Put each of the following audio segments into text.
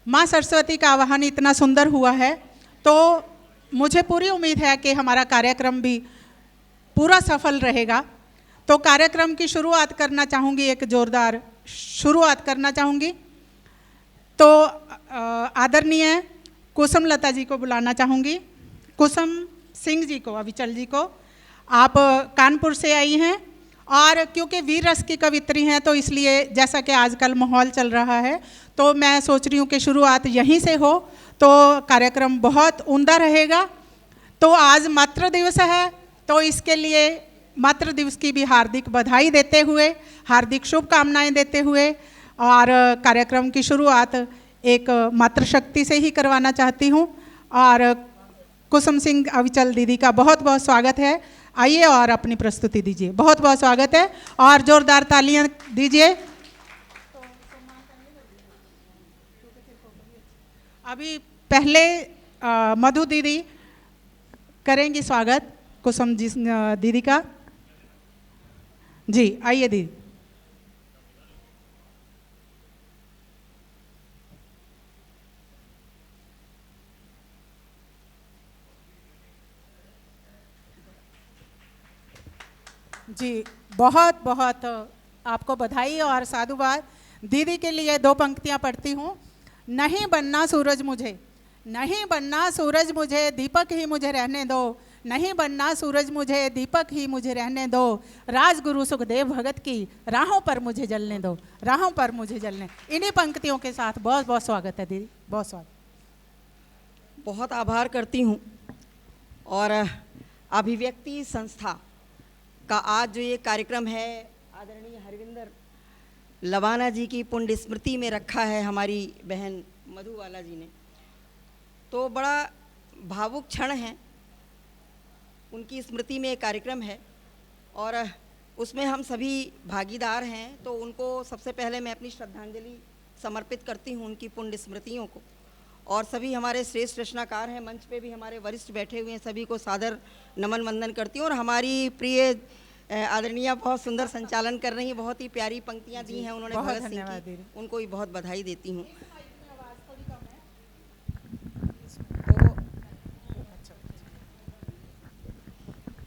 माँ सरस्वती का आवाहन इतना सुंदर हुआ है, तो मुझे पूरी उम्मीद है कि हमारा कार्यक्रम भी पूरा सफल रहेगा। तो कार्यक्रम की शुरुआत करना चाहूँगी, एक जोरदार शुरुआत करना चाहूँगी। तो आदरणीय कुसुम लता जी को बुलाना चाहूँगी। कुसुम सिंह जी को, अविचल जी को, आप कानपुर से आई हैं और क्योंकि वीर रस की कवित्री हैं तो इसलिए जैसा कि आजकल माहौल चल रहा है तो मैं सोच रही हूँ कि शुरुआत यहीं से हो, तो कार्यक्रम बहुत उम्दा रहेगा। तो आज मातृ दिवस है, तो इसके लिए मातृ दिवस की भी हार्दिक बधाई देते हुए, हार्दिक शुभकामनाएं देते हुए और कार्यक्रम की शुरुआत एक मातृशक्ति से ही करवाना चाहती हूँ। और कुसुम सिंह अविचल दीदी का बहुत बहुत स्वागत है। आइए और अपनी प्रस्तुति दीजिए। बहुत बहुत स्वागत है और जोरदार तालियां दीजिए। अभी पहले मधु दीदी करेंगी स्वागत कुसुम जी दीदी का। जी आइए दीदी। जी बहुत बहुत आपको बधाई और साधुवाद। दीदी के लिए दो पंक्तियां पढ़ती हूँ। नहीं बनना सूरज मुझे, नहीं बनना सूरज मुझे, दीपक ही मुझे रहने दो, नहीं बनना सूरज मुझे, दीपक ही मुझे रहने दो, राजगुरु सुखदेव भगत की राहों पर मुझे जलने दो, राहों पर मुझे जलने। इन्हीं पंक्तियों के साथ बहुत बहुत स्वागत है दीदी, बहुत स्वागत। बहुत आभार करती हूँ। और अभिव्यक्ति संस्था का आज जो ये कार्यक्रम है आदरणीय हरविंदर लवाना जी की पुण्य स्मृति में रखा है हमारी बहन मधुबाला जी ने, तो बड़ा भावुक क्षण है। उनकी स्मृति में एक कार्यक्रम है और उसमें हम सभी भागीदार हैं, तो उनको सबसे पहले मैं अपनी श्रद्धांजलि समर्पित करती हूँ उनकी पुण्य स्मृतियों को। और सभी हमारे श्रेष्ठ रचनाकार हैं, मंच पे भी हमारे वरिष्ठ बैठे हुए हैं, सभी को सादर नमन वंदन करती हूँ। और हमारी प्रिय आदरणीय बहुत सुंदर संचालन कर रही हैं, बहुत ही प्यारी पंक्तियाँ दी हैं उन्होंने भगत सिंह की, उनको भी बहुत बधाई देती हूँ।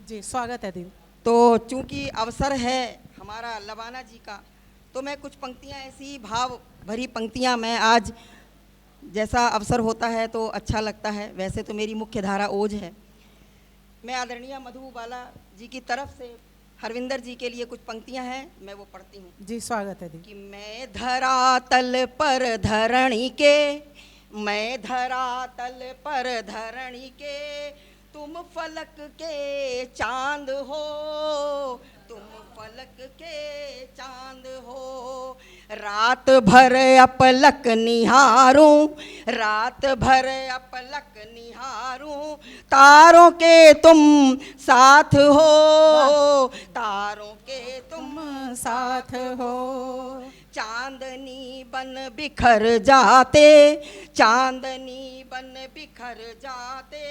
जी स्वागत है दीदी। तो चूंकि अवसर है हमारा लवाना जी का, तो मैं कुछ पंक्तियाँ ऐसी भाव भरी पंक्तियाँ मैं आज, जैसा अवसर होता है तो अच्छा लगता है, वैसे तो मेरी मुख्य धारा ओज है। मैं आदरणीय मधुबाला जी की तरफ से हरविंदर जी के लिए कुछ पंक्तियां हैं, मैं वो पढ़ती हूँ। जी स्वागत है दी। कि मैं धरातल पर धरणी के, मैं धरातल पर धरणी के, तुम फलक के चांद हो, तुम फलक के चांद हो, रात भर अपलक निहारूं, रात भर अपलक निहारूं, तारों के तुम साथ हो, तारों के तुम साथ हो, चांदनी बन बिखर जाते, चांदनी बन बिखर जाते,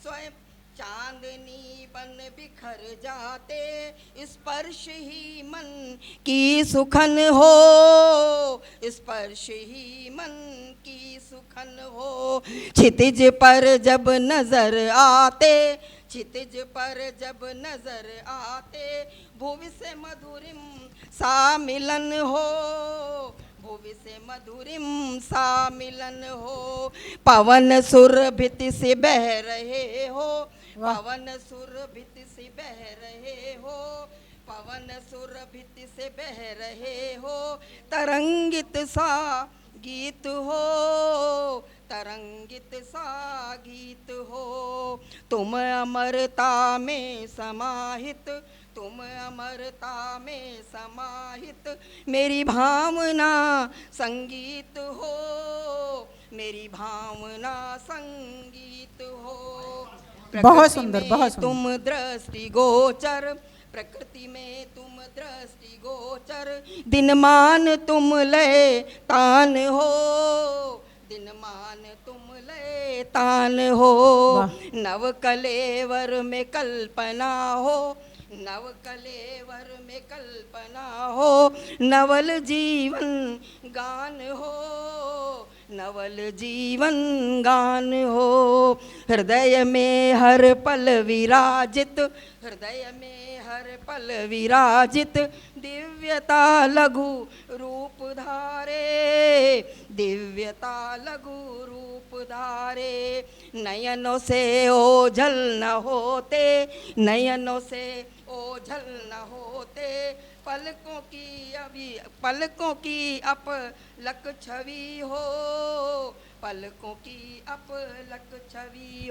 स्वयं चांदनी बन बिखर जाते, स्पर्श ही मन की सुखन हो, स्पर्श ही मन की सुखन हो, क्षितिज पर जब नजर आते, क्षितिज पर जब नजर आते, भुवि से मधुरिम सा मिलन हो, भुवि से मधुरिम सा मिलन हो, पवन सुरभित से बह रहे हो, पवन सुरभित से बह रहे हो, पवन सुरभित से बह रहे हो, तरंगित सा गीत हो, तरंगित सा गीत हो, तुम अमरता में समाहित, तुम अमरता में समाहित, मेरी भावना संगीत हो, मेरी भावना संगीत हो, बहुत सुंदर, बहुत सुंदर। तुम दृष्टि गोचर, प्रकृति में तुम दृष्टि गोचर, दिनमान तुम लय तान हो, दिनमान तुम लय तान हो, नव कलेवर में कल्पना हो, नव कलेवर में कल्पना हो, नवल जीवन गान हो, नवल जीवन गान हो। हृदय में हर पल विराजित, हृदय में हर पल विराजित, दिव्यता लघु रूप धारे, दिव्यता लघु रूप धारे। नयनों से ओझल न होते, नयनों से ओझल न होते, पलकों की अपलक छवि हो, पलकों की अपलक छवि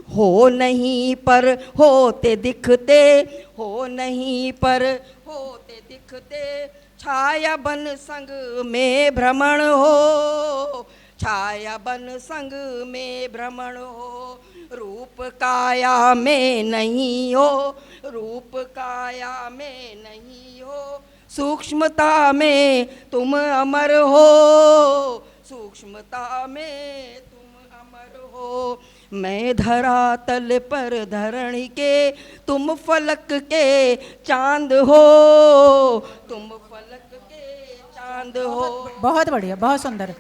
हो नहीं पर होते दिखते, हो नहीं पर होते दिखते, छाया बन संग में भ्रमण हो, छाया बन संग में भ्रमण हो। रूप काया में नहीं हो, रूप काया में नहीं हो, सूक्ष्मता में तुम अमर हो, सूक्ष्मता में तुम अमर हो। मैं धरातल पर धरणी के, तुम फलक के चांद हो, तुम फलक के चांद हो। बहुत बढ़िया, बहुत सुंदर।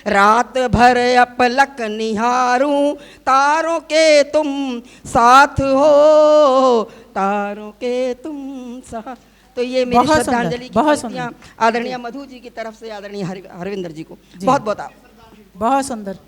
रात भर अपलक निहारूं, तारों के तुम साथ हो, तारों के तुम साथ। तो ये मेरी श्रद्धांजलि की पंक्तियां आदरणीय मधु जी की तरफ से आदरणीय हरविंदर जी को बहुत बहुत बहुत सुंदर।